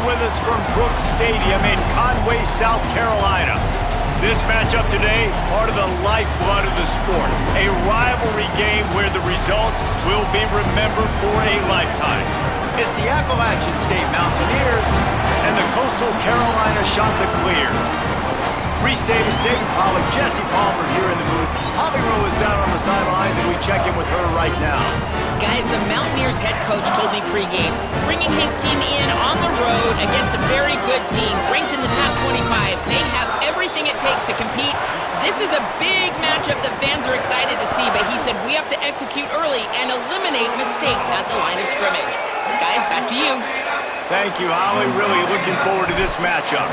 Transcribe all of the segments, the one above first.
with us from Brooks Stadium in Conway, South Carolina. This matchup today, part of the lifeblood of the sport. A rivalry game where the results will be remembered for a lifetime. It's the Appalachian State Mountaineers and the Coastal Carolina Chanticleers. Reese Davis, David Pollack, Jesse Palmer here in the booth. Holly Rowe is down on the sidelines, and we check in with her right now. Guys, the Mountaineers head coach told me pregame, bringing his team in on the road against a very good team, ranked in the top 25. They have everything it takes to compete. This is a big matchup that fans are excited to see, but he said we have to execute early and eliminate mistakes at the line of scrimmage. Guys, back to you. Thank you, Holly. Really looking forward to this matchup.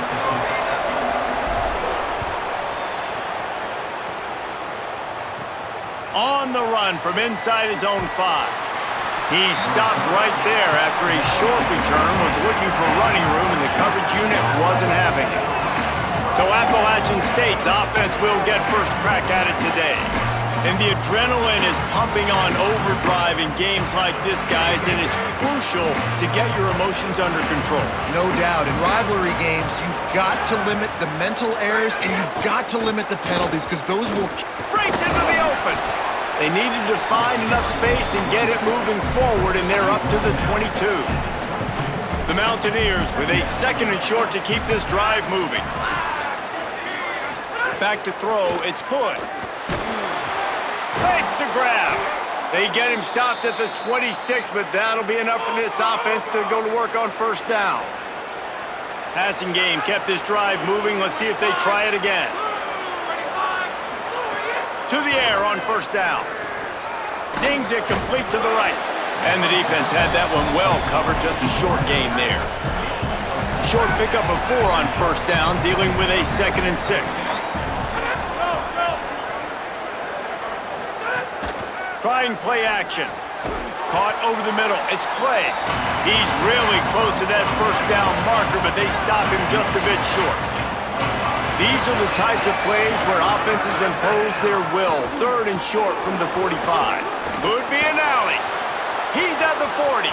On the run from inside his own 5. He stopped right there after a short return, was looking for running room, and the coverage unit wasn't having it. So Appalachian State's offense will get first crack at it today. And the adrenaline is pumping on overdrive in games like this, guys, and it's crucial to get your emotions under control. No doubt. In rivalry games, you've got to limit the mental errors, and you've got to limit the penalties, because those will... Breaks into the open. They needed to find enough space and get it moving forward, and they're up to the 22. The Mountaineers with a second and short to keep this drive moving. Back to throw, it's Hood. Fakes to grab. They get him stopped at the 26, but that'll be enough for this offense to go to work on first down. Passing game kept this drive moving. Let's see if they try it again. To the air on first down. Zings it complete to the right. And the defense had that one well covered, just a short gain there. Short pickup of 4 on first down, dealing with a 2nd and 6. Trying play action. Caught over the middle. It's Clay. He's really close to that first down marker, but they stop him just a bit short. These are the types of plays where offenses impose their will. 3rd and short from the 45. Could be an alley. He's at the 40.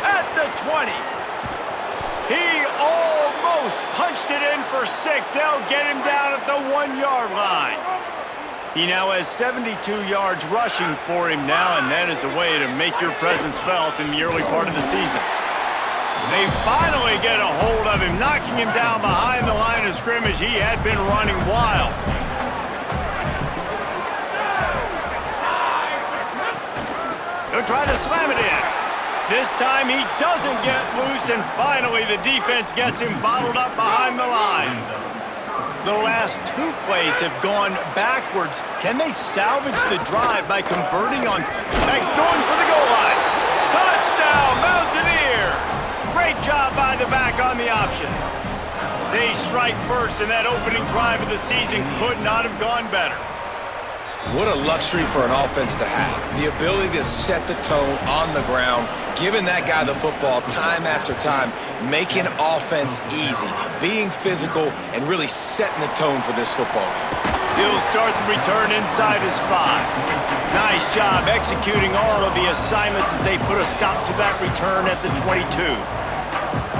At the 20. He almost punched it in for 6. They'll get him down at the 1-yard line. He now has 72 yards rushing for him now, and that is a way to make your presence felt in the early part of the season. They finally get a hold of him, knocking him down behind the line of scrimmage. He had been running wild. They'll try to slam it in. This time he doesn't get loose, and finally the defense gets him bottled up behind the line. The last 2 plays have gone backwards. Can they salvage the drive by converting on... Max going for the goal line. Touchdown, Mountaineers! Great job by the back on the option. They strike first, and that opening drive of the season could not have gone better. What a luxury for an offense to have. The ability to set the tone on the ground, giving that guy the football time after time, making offense easy, being physical, and really setting the tone for this football game. He'll start the return inside his 5. Nice job executing all of the assignments as they put a stop to that return at the 22.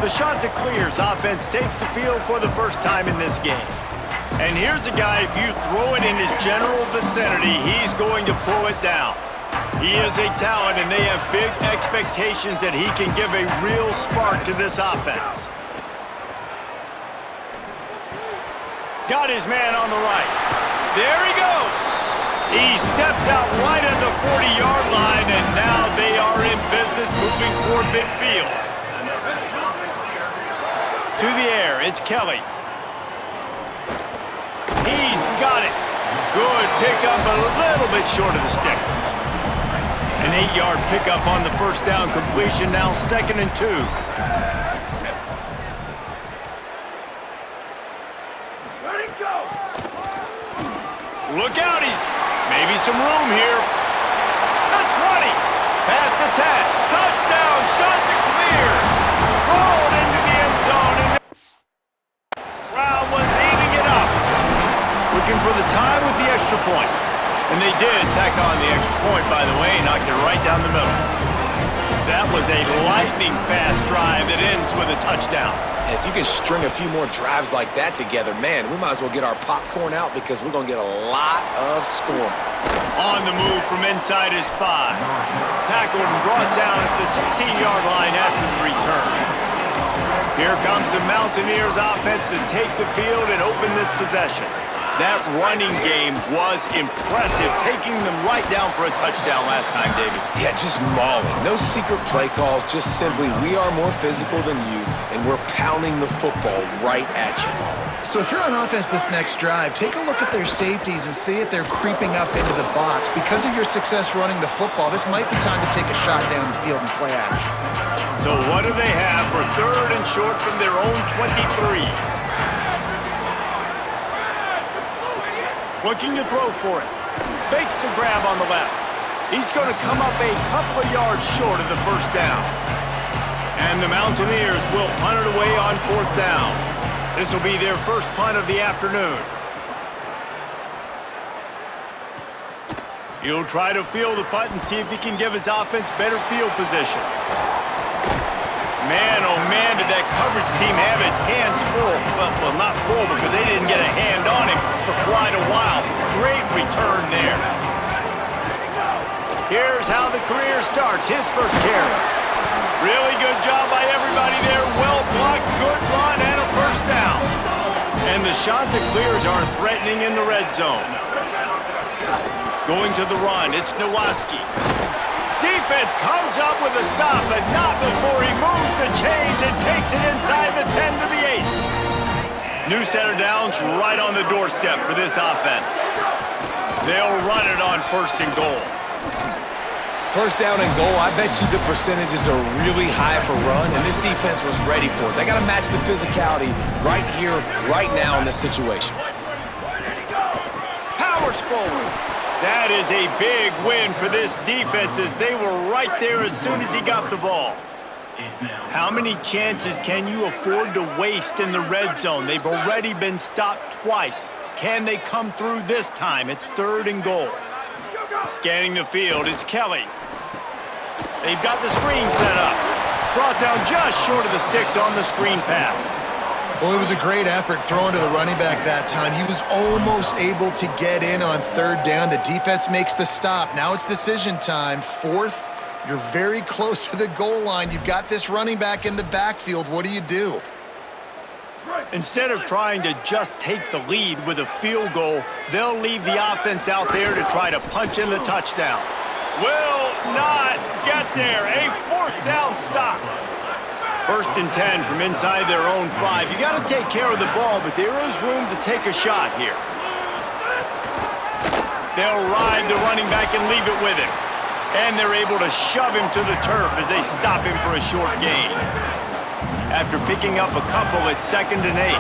The Chanticleers offense takes the field for the first time in this game. And here's a guy, if you throw it in his general vicinity, he's going to pull it down. He is a talent, and they have big expectations that he can give a real spark to this offense. Got his man on the right. There he goes. He steps out right at the 40-yard line, and now they are in business moving toward midfield. To the air, it's Kelly. He's got it. Good pickup, a little bit short of the sticks. An 8-yard pickup on the first down completion, now 2nd and 2. Let it go. Look out, he's maybe some room here. The 20, past the 10, touchdown, Chanticleer. Rolled into the end zone, and the crowd was eating it up. Looking for the time with the extra point. And they did tack on the extra point, by the way, knocked it right down the middle. That was a lightning-fast drive that ends with a touchdown. And if you can string a few more drives like that together, man, we might as well get our popcorn out because we're going to get a lot of scoring. On the move from inside his 5. Tackled and brought down at the 16-yard line after the return. Here comes the Mountaineers offense to take the field and open this possession. That running game was impressive, taking them right down for a touchdown last time, David. Yeah, just mauling. No secret play calls, just simply we are more physical than you, and we're pounding the football right at you. So if you're on offense this next drive, take a look at their safeties and see if they're creeping up into the box. Because of your success running the football, this might be time to take a shot down the field and play action. So what do they have for 3rd and short from their own 23? Looking to throw for it. Makes the grab on the left. He's going to come up a couple of yards short of the first down. And the Mountaineers will punt it away on 4th down. This will be their first punt of the afternoon. He'll try to field the punt and see if he can give his offense better field position. Man, oh man, did that coverage team have its hands full. Well, not full because they didn't get a hand on him for quite a while. Great return there. Here's how the career starts. His first carry. Really good job by everybody there. Well blocked, good run, and a first down. And the Chanticleers are threatening in the red zone. Going to the run, it's Nowaski. Defense comes up with a stop, but not before he moves the chains and takes it inside the 10 to the 8. New set of downs right on the doorstep for this offense. They'll run it on 1st and goal. 1st down and goal, I bet you the percentages are really high for run, and this defense was ready for it. They got to match the physicality right here, right now in this situation. Powers forward. That is a big win for this defense as they were right there as soon as he got the ball. How many chances can you afford to waste in the red zone? They've already been stopped twice. Can they come through this time? It's 3rd and goal. Scanning the field, it's Kelly. They've got the screen set up. Brought down just short of the sticks on the screen pass. Well, it was a great effort throwing to the running back that time. He was almost able to get in on 3rd down. The defense makes the stop. Now it's decision time. 4th, you're very close to the goal line. You've got this running back in the backfield. What do? Instead of trying to just take the lead with a field goal, they'll leave the offense out there to try to punch in the touchdown. Will not get there. A 4th down stop. 1st and 10 from inside their own 5. You got to take care of the ball, but there is room to take a shot here. They'll ride the running back and leave it with him. And they're able to shove him to the turf as they stop him for a short gain. After picking up a couple, it's 2nd and 8.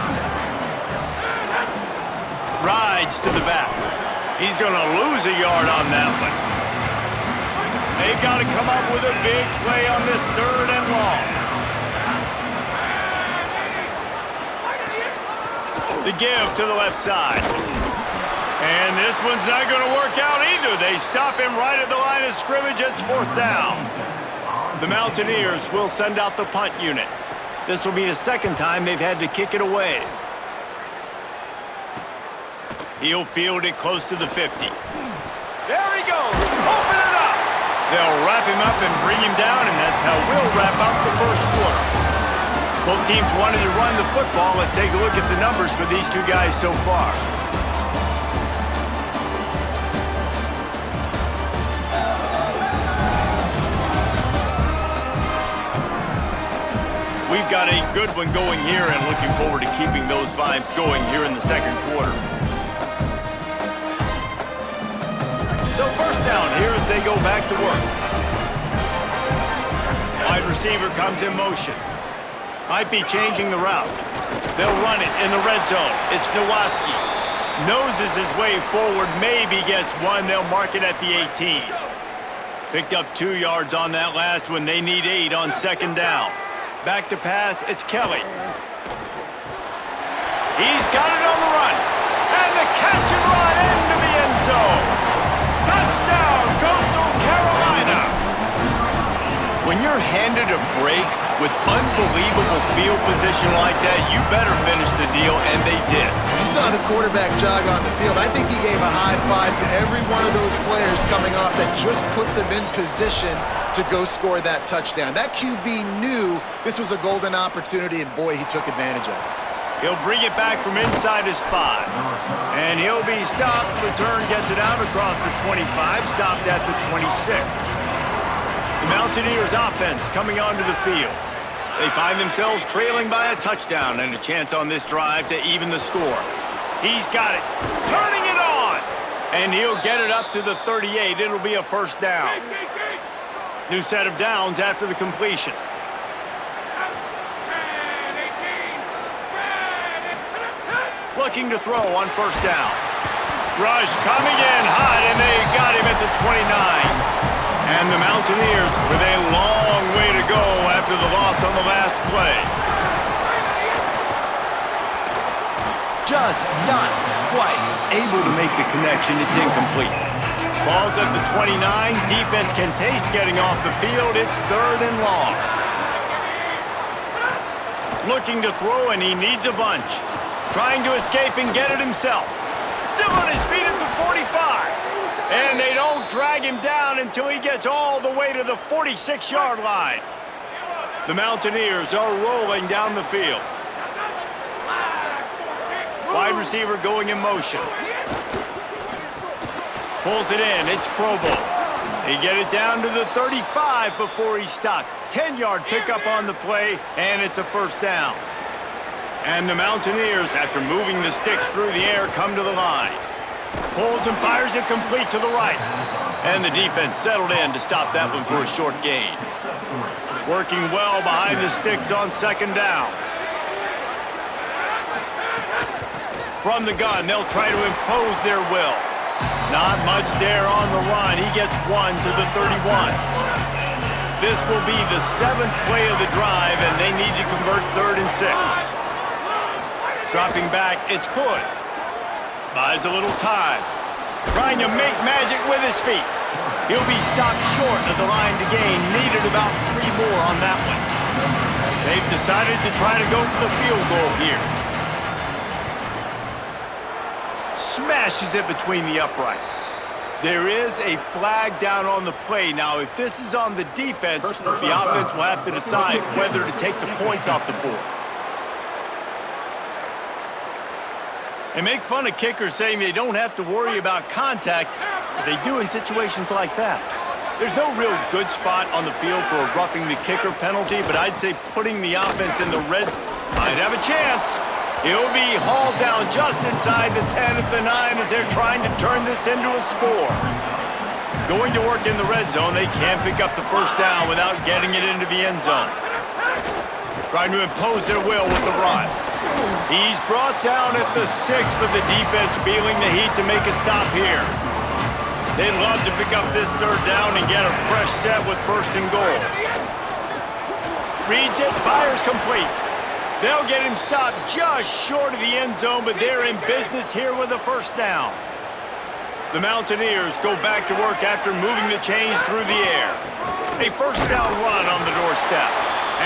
Rides to the back. He's going to lose a yard on that one. They've got to come up with a big play on this 3rd and long. The give to the left side. And this one's not going to work out either. They stop him right at the line of scrimmage. It's 4th down. The Mountaineers will send out the punt unit. This will be the 2nd time they've had to kick it away. He'll field it close to the 50. There he goes. Open it up. They'll wrap him up and bring him down, and that's how we'll wrap up the 1st quarter. Both teams wanted to run the football. Let's take a look at the numbers for these two guys so far. We've got a good one going here and looking forward to keeping those vibes going here in the 2nd quarter. So 1st down here as they go back to work. Wide receiver comes in motion. Might be changing the route. They'll run it in the red zone. It's Nowaski. Noses his way forward, maybe gets one. They'll mark it at the 18. Picked up 2 yards on that last one. They need 8 on 2nd down. Back to pass, it's Kelly. He's got it on the run. And the catch and run into the end zone. Touchdown, Coastal Carolina. When you're you're handed a break with unbelievable field position like that, you better finish the deal, and they did. You saw the quarterback jog on the field. I think he gave a high five to every one of those players coming off that just put them in position to go score that touchdown. That QB knew this was a golden opportunity, and boy, he took advantage of it. He'll bring it back from inside his 5. And he'll be stopped. Return gets it out across the 25, stopped at the 26. The Mountaineers offense coming onto the field. They find themselves trailing by a touchdown and a chance on this drive to even the score. He's got it. Turning it on. And he'll get it up to the 38. It'll be a first down. New set of downs after the completion. Looking to throw on first down. Rush coming in hot, and they got him at the 29. And the Mountaineers with a long way to go after the loss on the last play. Just not quite able to make the connection. It's incomplete. Ball's at the 29. Defense can taste getting off the field. It's 3rd and long. Looking to throw, and he needs a bunch. Trying to escape and get it himself. Still on his feet at the 45. And they don't drag him down until he gets all the way to the 46-yard line. The Mountaineers are rolling down the field. Wide receiver going in motion. Pulls it in. It's Provo. They get it down to the 35 before he's stopped. 10-yard pickup on the play, and it's a first down. And the Mountaineers, after moving the sticks through the air, come to the line. Pulls and fires it complete to the right. And the defense settled in to stop that one for a short gain. Working well behind the sticks on second down. From the gun, they'll try to impose their will. Not much there on the run. He gets 1 to the 31. This will be the 7th play of the drive, and they need to convert 3rd and 6. Dropping back, it's Hood. Buys a little time. Trying to make magic with his feet. He'll be stopped short of the line to gain. Needed about 3 more on that one. They've decided to try to go for the field goal here. Smashes it between the uprights. There is a flag down on the play. Now, if this is on the defense, the offense will have to decide whether to take the points off the board. They make fun of kickers saying they don't have to worry about contact, but they do in situations like that. There's no real good spot on the field for a roughing the kicker penalty, but I'd say putting the offense in the red zone might have a chance. He'll be hauled down just inside the 10 at the 9 as they're trying to turn this into a score. Going to work in the red zone, they can't pick up the first down without getting it into the end zone. Trying to impose their will with the run. He's brought down at the 6, but the defense feeling the heat to make a stop here. They'd love to pick up this 3rd down and get a fresh set with 1st and goal. Reads it, fires complete. They'll get him stopped just short of the end zone, but they're in business here with a first down. The Mountaineers go back to work after moving the chains through the air. A first down run on the doorstep.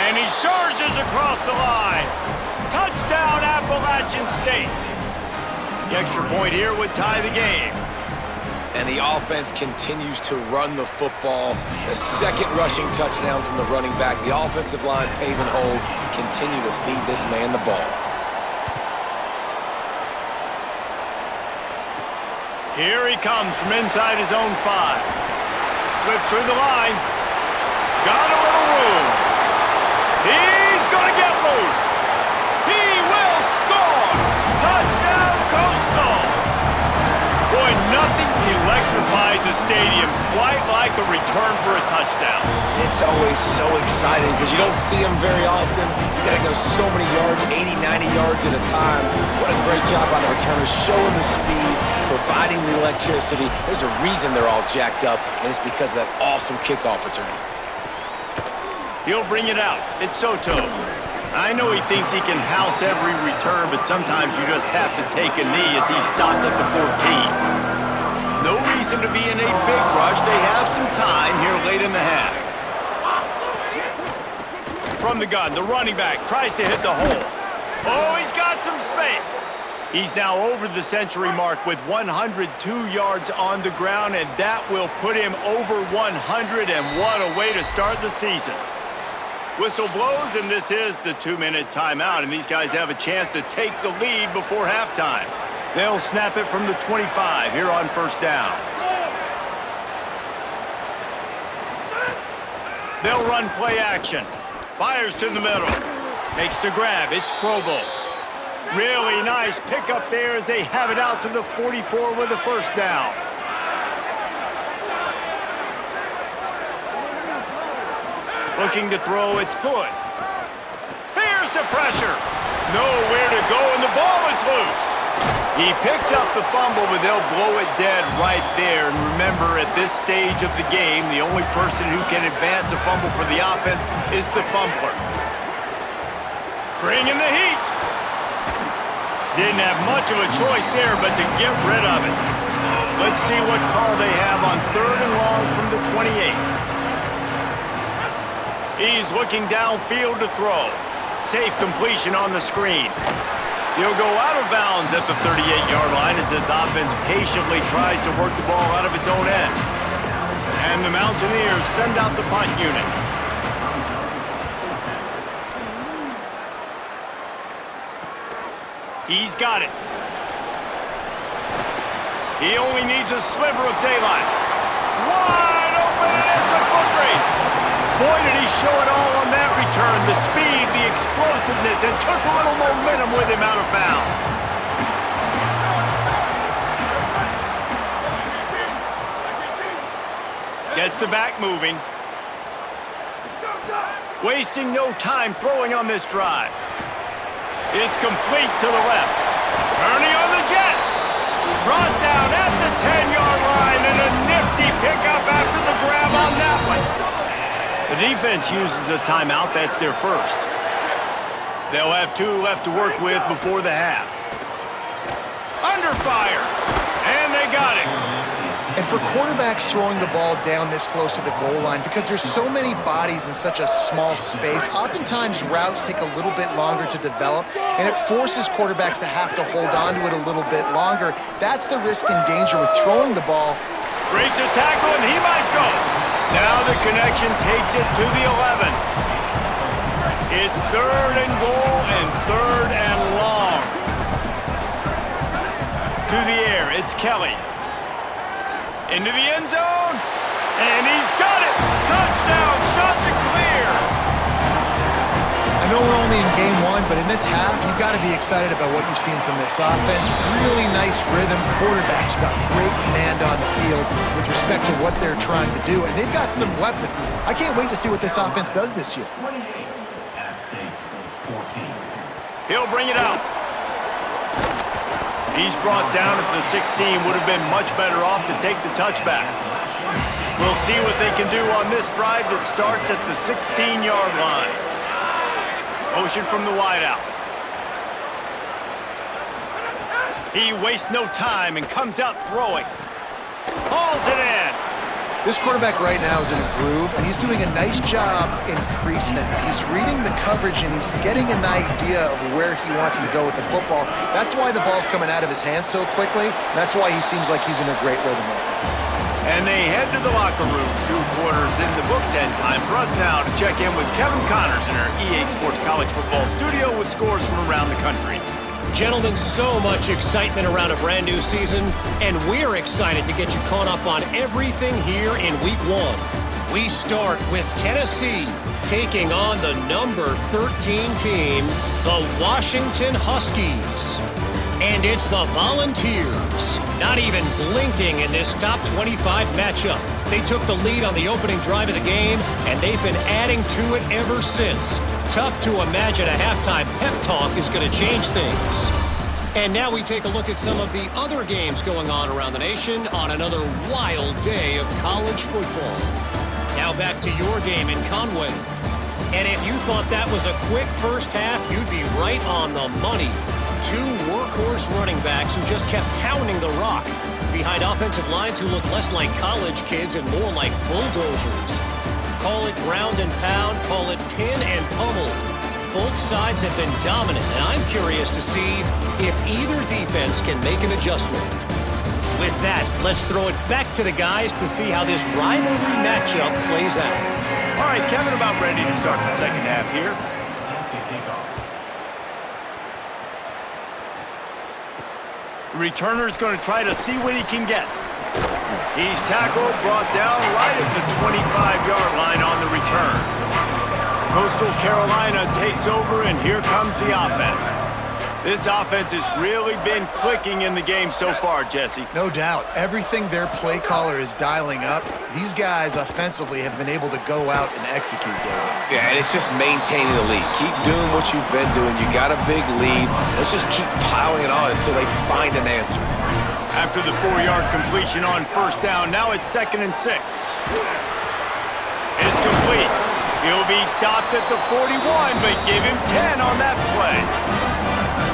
And he surges across the line. Touchdown, Appalachian State. The extra point here would tie the game. And the offense continues to run the football. The 2nd rushing touchdown from the running back. The offensive line paving holes. Continue to feed this man the ball. Here he comes from inside his own 5. Slips through the line. Got a little room. He's going to get loose. He will score. Touchdown, Coastal. Boy, nothing electrifies a stadium quite like a return for a touchdown. It's always so exciting because you don't see them very often. You got to go so many yards, 80, 90 yards at a time. What a great job by the returners, showing the speed, providing the electricity. There's a reason they're all jacked up, and it's because of that awesome kickoff return. He'll bring it out. It's Soto. I know he thinks he can house every return, but sometimes you just have to take a knee as he's stopped at the 14. No reason to be in a big rush. They have some time here late in the half. from the gun. The running back tries to hit the hole. Oh, he's got some space. He's now over the century mark with 102 yards on the ground, and that will put him over 100, and what a way to start the season. Whistle blows, and this is the 2-minute timeout, and these guys have a chance to take the lead before halftime. They'll snap it from the 25 here on first down. They'll run play action. Fires to the middle. Makes the grab. It's Provo. Really nice pickup there as they have it out to the 44 with a first down. Looking to throw, it's Hood. Here's the pressure. Nowhere to go, and the ball is loose. He picks up the fumble, but they'll blow it dead right there. And remember, at this stage of the game, the only person who can advance a fumble for the offense is the fumbler. Bringing the heat. Didn't have much of a choice there, but to get rid of it. Let's see what call they have on 3rd and long from the 28. He's looking downfield to throw. Safe completion on the screen. He'll go out of bounds at the 38-yard line as this offense patiently tries to work the ball out of its own end. And the Mountaineers send out the punt unit. He's got it. He only needs a sliver of daylight. Wide open, and it's a foot race. Boy, did he show it all on that return. The speed, the explosiveness, and took a little momentum with him out of bounds. Gets the back moving. Wasting no time throwing on this drive. It's complete to the left. Turning on the Jets. Brought down at the 10-yard line, and a nifty pickup after the grab on that one. The defense uses a timeout. That's their first. They'll have 2 left to work with before the half. Under fire. And they got it. And for quarterbacks throwing the ball down this close to the goal line, because there's so many bodies in such a small space, oftentimes routes take a little bit longer to develop, and it forces quarterbacks to have to hold on to it a little bit longer. That's the risk and danger with throwing the ball. Breaks a tackle, and he might go. Now the connection takes it to the 11. It's 3rd and goal and 3rd and long. To the air, it's Kelly. Into the end zone, and he's got it! Touchdown, shot to clear! I know we're only in game 1, but in this half, you've got to be excited about what you've seen from this offense. Really nice rhythm. Quarterback's got great command on the field with respect to what they're trying to do, and they've got some weapons. I can't wait to see what this offense does this year. He'll bring it out. He's brought down at the 16. Would have been much better off to take the touchback. We'll see what they can do on this drive that starts at the 16-yard line. Motion from the wideout. He wastes no time and comes out throwing. Hauls it in. This quarterback right now is in a groove, and he's doing a nice job in pre-snap. He's reading the coverage, and he's getting an idea of where he wants to go with the football. That's why the ball's coming out of his hands so quickly. That's why he seems like he's in a great rhythm right now. And they head to the locker room. 2 quarters in the books, and time for us now to check in with Kevin Connors in our EA Sports College Football studio with scores from around the country. Gentlemen, so much excitement around a brand new season, and we're excited to get you caught up on everything here in Week 1. We start with Tennessee taking on the number 13 team, the Washington Huskies. And it's the Volunteers, not even blinking in this top 25 matchup. They took the lead on the opening drive of the game, and they've been adding to it ever since. Tough to imagine a halftime pep talk is going to change things. And now we take a look at some of the other games going on around the nation on another wild day of college football. Now back to your game in Conway. And if you thought that was a quick first half, you'd be right on the money. 2 workhorse running backs who just kept pounding the rock behind offensive lines who look less like college kids and more like bulldozers. Call it ground and pound, call it pin and pummel. Both sides have been dominant, and I'm curious to see if either defense can make an adjustment. With that, let's throw it back to the guys to see how this rivalry matchup plays out. All right, Kevin, about ready to start the second half here. The returner's going to try to see what he can get. He's tackled, brought down right at the 25-yard line on the return. Coastal Carolina takes over, and here comes the offense. This offense has really been clicking in the game so far, Jesse. No doubt. Everything their play caller is dialing up, these guys offensively have been able to go out and execute, David. Yeah, and it's just maintaining the lead. Keep doing what you've been doing. You got a big lead. Let's just keep piling it on until they find an answer. After the 4-yard completion on first down, now it's 2nd and 6. It's complete. He'll be stopped at the 41, but give him 10 on that play.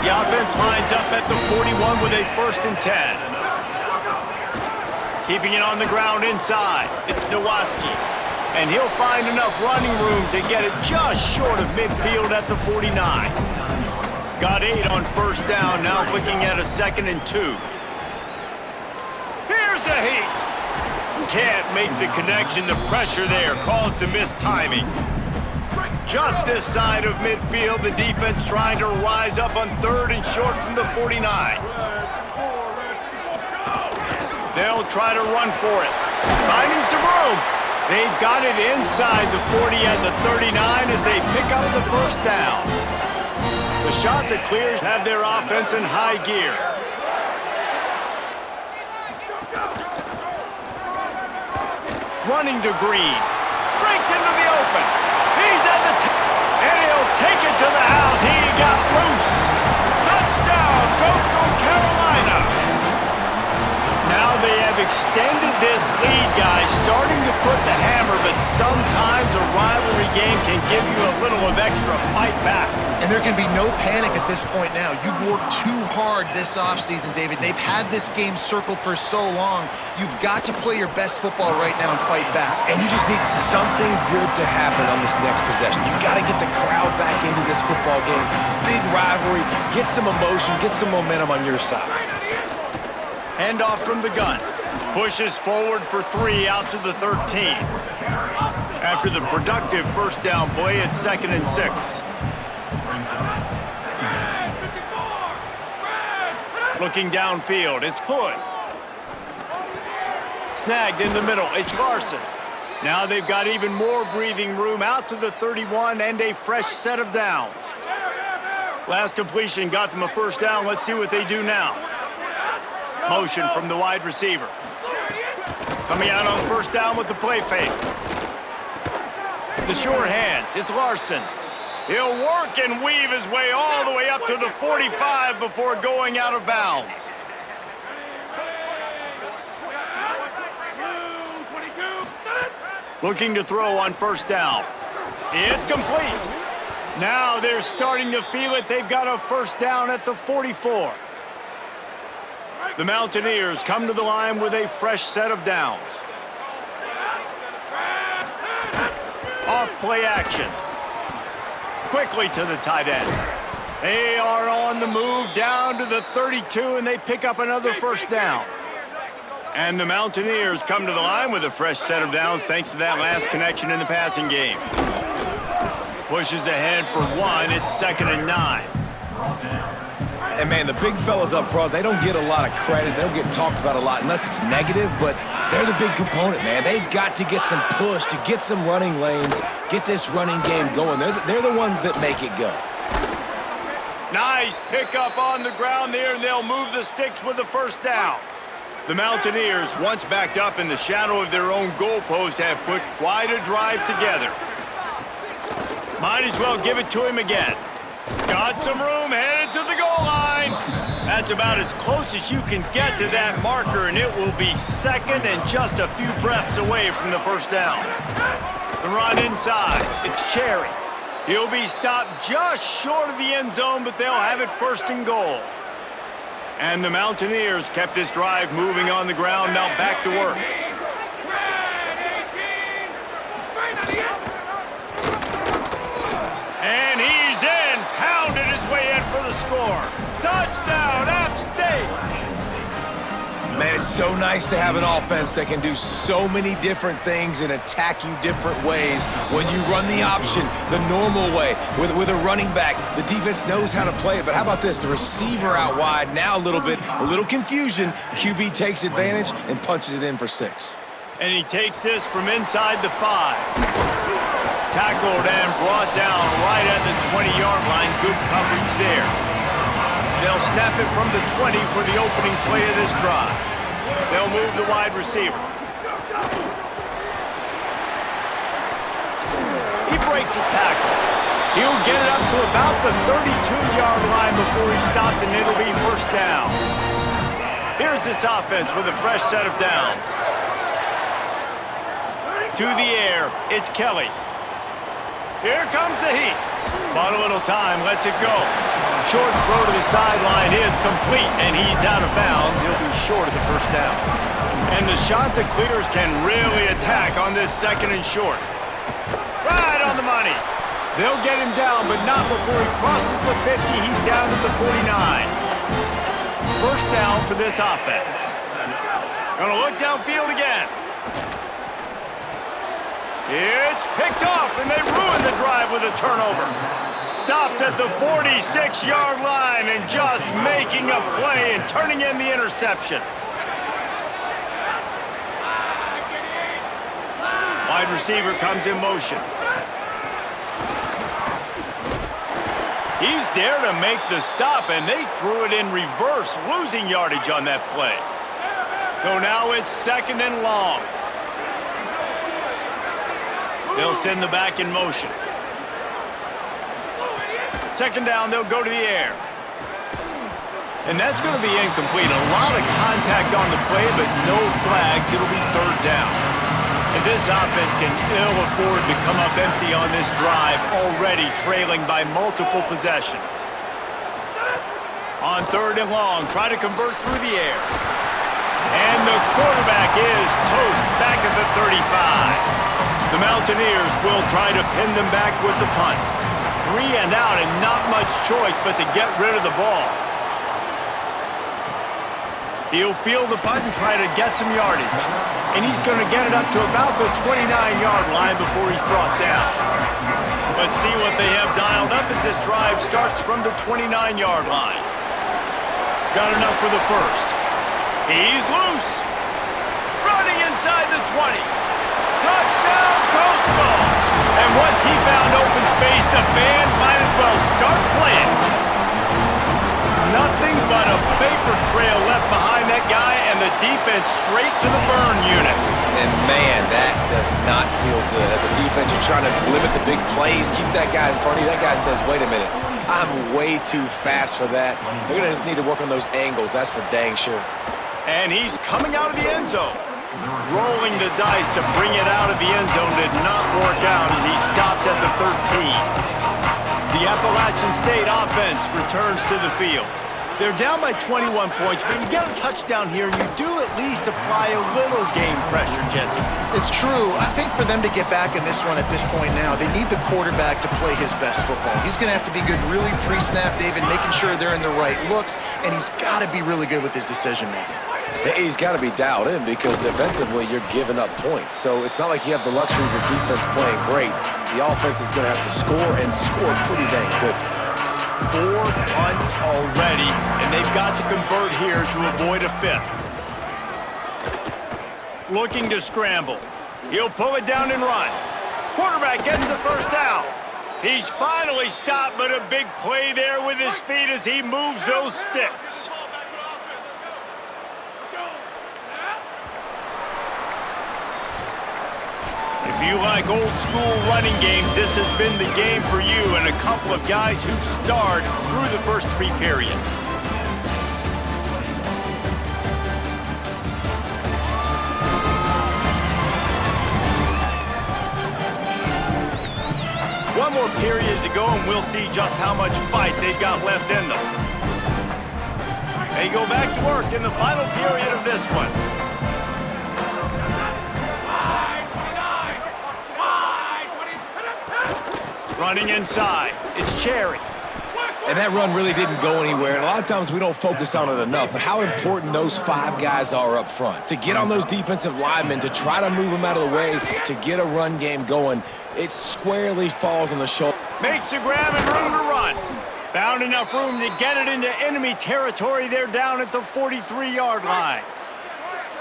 The offense lines up at the 41 with a 1st and 10. Keeping it on the ground inside. It's Nowaski. And he'll find enough running room to get it just short of midfield at the 49. Got 8 on first down, now looking at a 2nd and 2. Here's a heat. Can't make the connection. The pressure there caused the missed timing. Just this side of midfield, the defense trying to rise up on 3rd and short from the 49. They'll try to run for it. Finding some room. They've got it inside the 40 at the 39 as they pick up the first down. The shot to clear have their offense in high gear. Running to Green. Breaks into the open. He's at the and he'll take it to the house. He got loose. Touchdown, Coastal Carolina. Now they have extended this lead, guys, starting to put the hammer, but sometimes a rivalry game can give you a little of extra fight back. And there can be no panic at this point now. You've worked too hard this offseason, David. They've had this game circled for so long. You've got to play your best football right now and fight back. And you just need something good to happen on this next possession. You got to get the crowd back into this football game. Big rivalry. Get some emotion. Get some momentum on your side. Handoff from the gun. Pushes forward for 3 out to the 13. After the productive first down play, it's 2nd and 6. Looking downfield, it's Hood. Snagged in the middle, it's Larson. Now they've got even more breathing room out to the 31 and a fresh set of downs. Last completion got them a first down. Let's see what they do now. Motion from the wide receiver. Coming out on first down with the play fake. The short hands, it's Larson. He'll work and weave his way all the way up to the 45 before going out of bounds. Looking to throw on first down. It's complete. Now they're starting to feel it. They've got a first down at the 44. The Mountaineers come to the line with a fresh set of downs. Off play action. Quickly to the tight end. They are on the move down to the 32, and they pick up another first down. And the Mountaineers come to the line with a fresh set of downs thanks to that last connection in the passing game. Pushes ahead for 1. It's 2nd and 9. And, man, the big fellas up front, they don't get a lot of credit. They don't get talked about a lot unless it's negative, but they're the big component, man. They've got to get some push, to get some running lanes, get this running game going. They're the ones that make it go. Nice pickup on the ground there, and they'll move the sticks with the first down. The Mountaineers, once backed up in the shadow of their own goalpost, have put quite a drive together. Might as well give it to him again. Got some room, headed to the goal line. That's about as close as you can get to that marker, and it will be 2nd and just a few breaths away from the first down. The run inside, it's Cherry. He'll be stopped just short of the end zone, but they'll have it 1st and goal. And the Mountaineers kept this drive moving on the ground, now back to work. score. Touchdown, App State! Man, it's so nice to have an offense that can do so many different things and attack you different ways. When you run the option the normal way with a running back, the defense knows how to play it. But how about this? The receiver out wide, now a little confusion. QB takes advantage and punches it in for 6. And he takes this from inside the 5. Tackled and brought down right at the 20-yard line. Good coverage there. They'll snap it from the 20 for the opening play of this drive. They'll move the wide receiver. He breaks a tackle. He'll get it up to about the 32-yard line before he stopped, and it'll be first down. Here's this offense with a fresh set of downs. To the air, it's Kelly. Here comes the heat. Bought a little time, lets it go. Short throw to the sideline is complete, and he's out of bounds. He'll be short of the first down. And the Chanticleers can really attack on this 2nd and short. Right on the money. They'll get him down, but not before he crosses the 50. He's down to the 49. First down for this offense. Gonna look downfield again. It's picked off, and they ruin the drive with a turnover. Stopped at the 46-yard line and just making a play and turning in the interception. Wide receiver comes in motion. He's there to make the stop, and they threw it in reverse, losing yardage on that play. So now it's 2nd and long. They'll send the back in motion. 2nd down, they'll go to the air. And that's going to be incomplete. A lot of contact on the play, but no flags. It'll be 3rd down. And this offense can ill afford to come up empty on this drive, already trailing by multiple possessions. On 3rd and long, try to convert through the air. And the quarterback is toast back at the 35. The Mountaineers will try to pin them back with the punt. 3 and out, and not much choice but to get rid of the ball. He'll field the punt and try to get some yardage. And he's going to get it up to about the 29-yard line before he's brought down. Let's see what they have dialed up as this drive starts from the 29-yard line. Got enough for the first. He's loose. Running inside the 20. Touchdown, Coastal! And once he found open space, the band might as well start playing. Nothing but a vapor trail left behind that guy, and the defense straight to the burn unit. And man, that does not feel good. As a defense, you're trying to limit the big plays, keep that guy in front of you. That guy says, wait a minute, I'm way too fast for that. We're going to just need to work on those angles, that's for dang sure. And he's coming out of the end zone. Rolling the dice to bring it out of the end zone did not work out as he stopped at the 13. The Appalachian State offense returns to the field. They're down by 21 points, but you get a touchdown here, and you do at least apply a little game pressure, Jesse. It's true. I think for them to get back in this one at this point now, they need the quarterback to play his best football. He's going to have to be good really pre-snap, David, making sure they're in the right looks, and he's got to be really good with his decision-making. He's got to be dialed in because defensively you're giving up points. So it's not like you have the luxury of your defense playing great. The offense is going to have to score and score pretty dang quickly. 4 punts already, and they've got to convert here to avoid a 5th. Looking to scramble. He'll pull it down and run. Quarterback gets the first down. He's finally stopped, but a big play there with his feet as he moves those sticks. If you like old school running games, this has been the game for you and a couple of guys who've starred through the first 3 periods. One more period to go and we'll see just how much fight they've got left in them. They go back to work in the final period of this one. Running inside, it's Cherry. And that run really didn't go anywhere. And a lot of times we don't focus on it enough, but how important those 5 guys are up front. To get on those defensive linemen, to try to move them out of the way, to get a run game going, it squarely falls on the shoulder. Makes a grab and room to run. Found enough room to get it into enemy territory there down at the 43-yard line.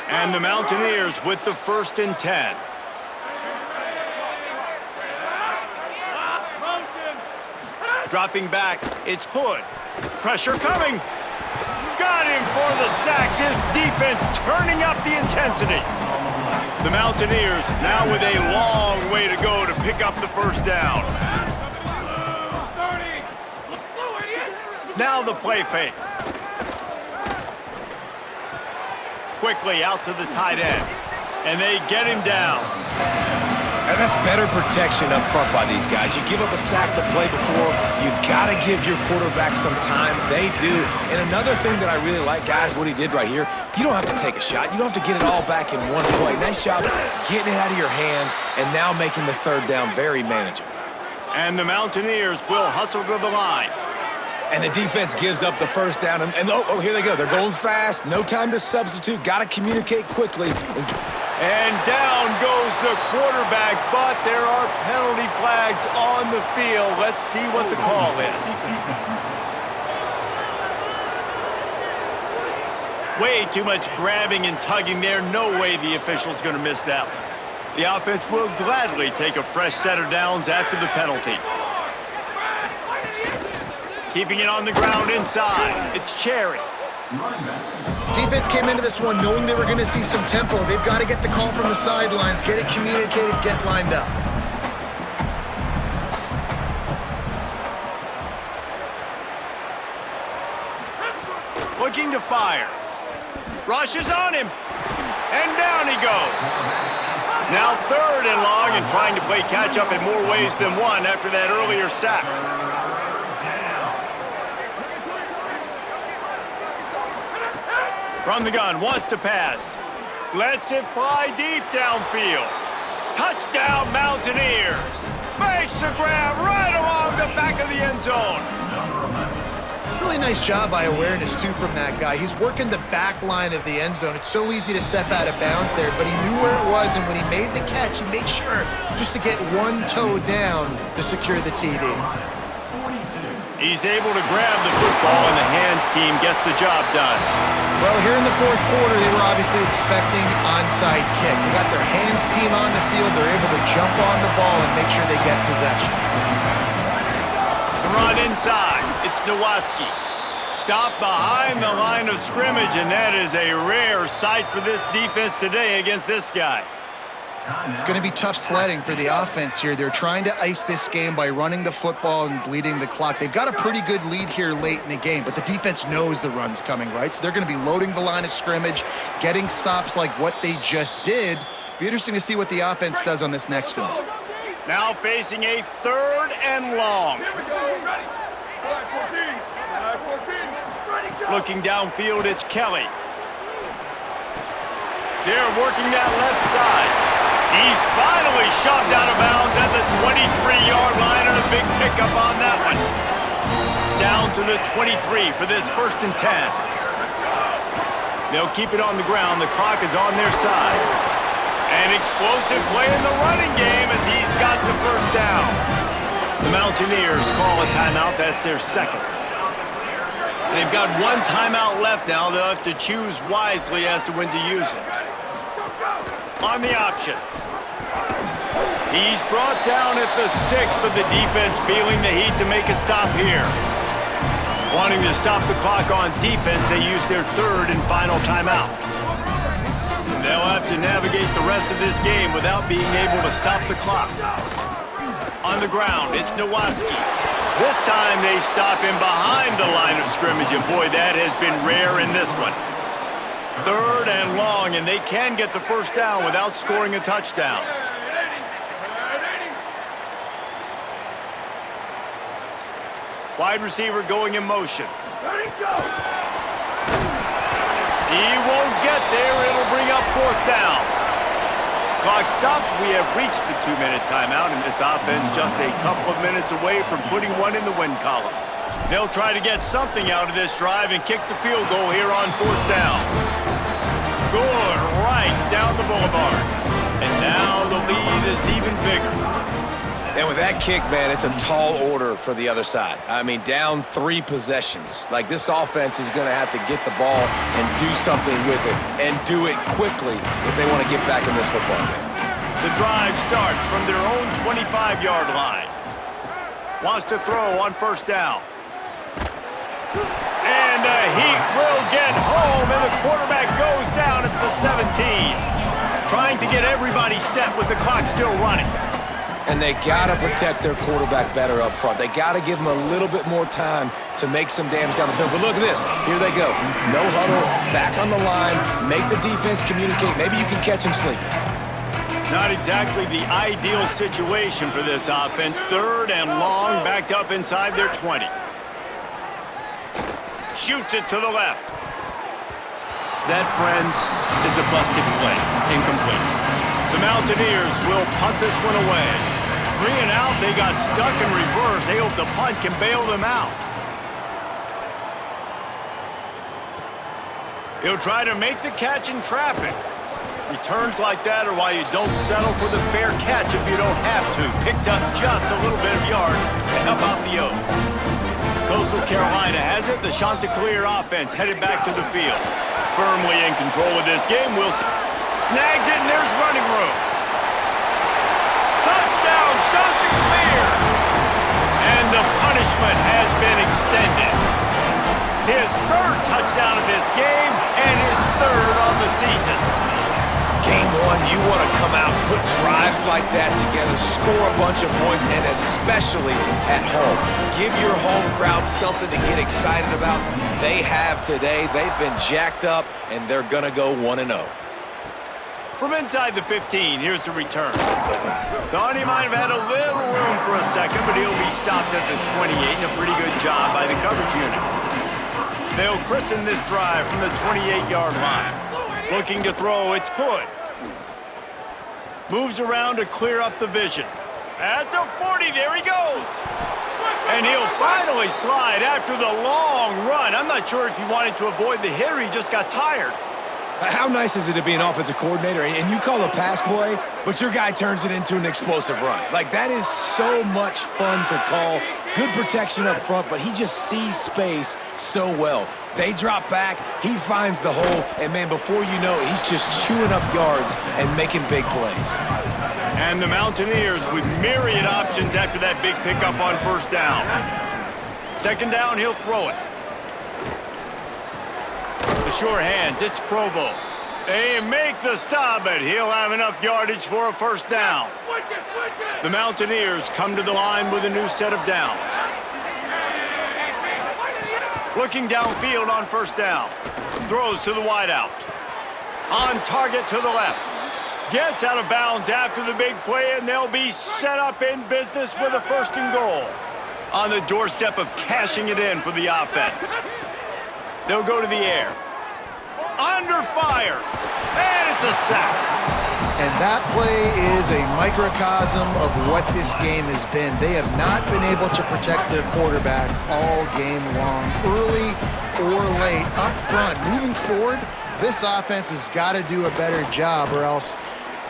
And the Mountaineers with the 1st and 10. Dropping back, it's Hood. Pressure coming. Got him for the sack. This defense turning up the intensity. The Mountaineers now with a long way to go to pick up the 1st down. Now the play fake. Quickly out to the tight end. And they get him down. And that's better protection up front by these guys. You give up a sack the play before, you got to give your quarterback some time. They do. And another thing that I really like, guys, what he did right here, you don't have to take a shot. You don't have to get it all back in one play. Nice job getting it out of your hands and now making the 3rd down very manageable. And the Mountaineers will hustle to the line. And the defense gives up the 1st down. And oh, here they go. They're going fast. No time to substitute. Got to communicate quickly. And down goes the quarterback, but there are penalty flags on the field. Let's see what the call is. Way too much grabbing and tugging there. No way the official's going to miss that one. The offense will gladly take a fresh set of downs after the penalty. Keeping it on the ground inside. It's Cherry. Defense came into this one knowing they were going to see some tempo. They've got to get the call from the sidelines, get it communicated, get lined up. Looking to fire. Rushes on him. And down he goes. Now 3rd and long and trying to play catch up in more ways than one after that earlier sack. From the gun, wants to pass. Lets it fly deep downfield. Touchdown, Mountaineers. Makes a grab right along the back of the end zone. Really nice job by awareness, too, from that guy. He's working the back line of the end zone. It's so easy to step out of bounds there, but he knew where it was, and when he made the catch, he made sure just to get one toe down to secure the TD. He's able to grab the football, and the hands team gets the job done. Well, here in the 4th quarter, they were obviously expecting onside kick. They got their hands team on the field. They're able to jump on the ball and make sure they get possession. Run inside. It's Nowaski. Stop behind the line of scrimmage, and that is a rare sight for this defense today against this guy. It's going to be tough sledding for the offense here. They're trying to ice this game by running the football and bleeding the clock. They've got a pretty good lead here late in the game, but the defense knows the run's coming, right? So they're going to be loading the line of scrimmage, getting stops like what they just did. Be interesting to see what the offense does on this next one. Now facing a 3rd and long. Looking downfield, it's Kelly. They're working that left side. He's finally shoved out of bounds at the 23-yard line, and a big pickup on that one. Down to the 23 for this 1st and 10. They'll keep it on the ground. The clock is on their side. An explosive play in the running game as he's got the 1st down. The Mountaineers call a timeout. That's their 2nd. They've got 1 timeout left now. They'll have to choose wisely as to when to use it. On the option. He's brought down at the 6, but the defense feeling the heat to make a stop here. Wanting to stop the clock on defense, they use their 3rd and final timeout. And they'll have to navigate the rest of this game without being able to stop the clock. On the ground, it's Nowaski. This time they stop him behind the line of scrimmage, and boy, that has been rare in this one. 3rd and long, and they can get the 1st down without scoring a touchdown. Wide receiver going in motion. Let it go! He won't get there. It'll bring up 4th down. Clock stops. We have reached the 2-minute timeout, and this offense just a couple of minutes away from putting one in the win column. They'll try to get something out of this drive and kick the field goal here on 4th down. Good, right down the boulevard. And now the lead is even bigger. And with that kick, man, it's a tall order for the other side. I mean, down 3 possessions. Like, this offense is going to have to get the ball and do something with it, and do it quickly if they want to get back in this football game. The drive starts from their own 25-yard line. Wants to throw on 1st down. And the Heat will get home, and the quarterback goes down at the 17. Trying to get everybody set with the clock still running. And they got to protect their quarterback better up front. They got to give him a little bit more time to make some damage down the field. But look at this. Here they go. No huddle, back on the line, make the defense communicate. Maybe you can catch them sleeping. Not exactly the ideal situation for this offense. 3rd and long, backed up inside their 20. Shoots it to the left. That, friends, is a busted play. Incomplete. The Mountaineers will punt this one away. 3 and out, they got stuck in reverse. They hope the punt can bail them out. He'll try to make the catch in traffic. Returns like that are why you don't settle for the fair catch if you don't have to. Picks up just a little bit of yards to help out the Oak. Coastal Carolina has it. The Chanticleer offense headed back to the field. Firmly in control of this game. Wilson snags it, and there's running room. Touchdown, Chanticleer! And the punishment has been extended. His 3rd touchdown of this game, and his 3rd on the season. Game 1, you want to come out, put drives like that together, score a bunch of points, and especially at home. Give your home crowd something to get excited about. They have today. They've been jacked up, and they're going to go 1-0. From inside the 15, here's the return. Thought he might have had a little room for a second, but he'll be stopped at the 28, and a pretty good job by the coverage unit. They'll christen this drive from the 28-yard line. Looking to throw, it's Hood. Moves around to clear up the vision. At the 40, there he goes. And he'll finally slide after the long run. I'm not sure if he wanted to avoid the hit or he just got tired. How nice is it to be an offensive coordinator and you call a pass play, but your guy turns it into an explosive run? Like, that is so much fun to call. Good protection up front, but he just sees space so well. They drop back, he finds the holes, and man, before you know it, he's just chewing up yards and making big plays. And the Mountaineers with myriad options after that big pickup on 1st down. 2nd down, he'll throw it. The sure hands, it's Provo. They make the stop, but he'll have enough yardage for a 1st down. The Mountaineers come to the line with a new set of downs. Looking downfield on 1st down. Throws to the wideout. On target to the left. Gets out of bounds after the big play, and they'll be set up in business with a 1st and goal. On the doorstep of cashing it in for the offense. They'll go to the air. Under fire. And it's a sack. And that play is a microcosm of what this game has been. They have not been able to protect their quarterback all game long, early or late, up front. Moving forward, this offense has got to do a better job or else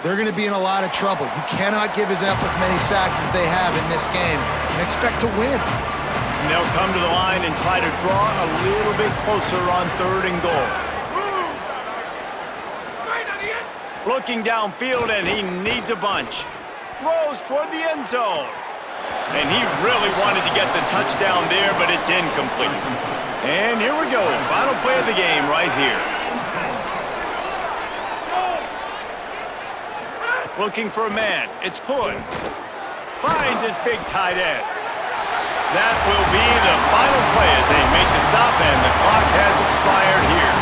they're going to be in a lot of trouble. You cannot give us up as many sacks as they have in this game and expect to win. And they'll come to the line and try to draw a little bit closer on 3rd and goal. Looking downfield, and he needs a bunch. Throws toward the end zone. And he really wanted to get the touchdown there, but it's incomplete. And here we go. Final play of the game right here. Looking for a man. It's Hood. Finds his big tight end. That will be the final play as they make the stop, and the clock has expired here.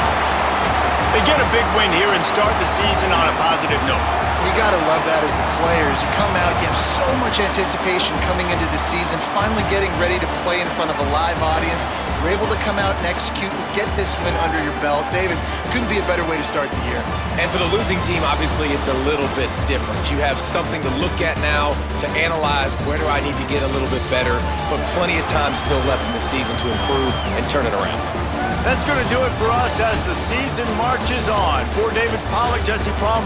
They get a big win here and start the season on a positive note. You got to love that as the players. You come out, you have so much anticipation coming into the season, finally getting ready to play in front of a live audience. You're able to come out and execute and get this win under your belt. David, couldn't be a better way to start the year. And for the losing team, obviously, it's a little bit different. You have something to look at now to analyze where do I need to get a little bit better, but plenty of time still left in the season to improve and turn it around. That's going to do it for us as the season marches on. For David Pollack, Jesse Palmer.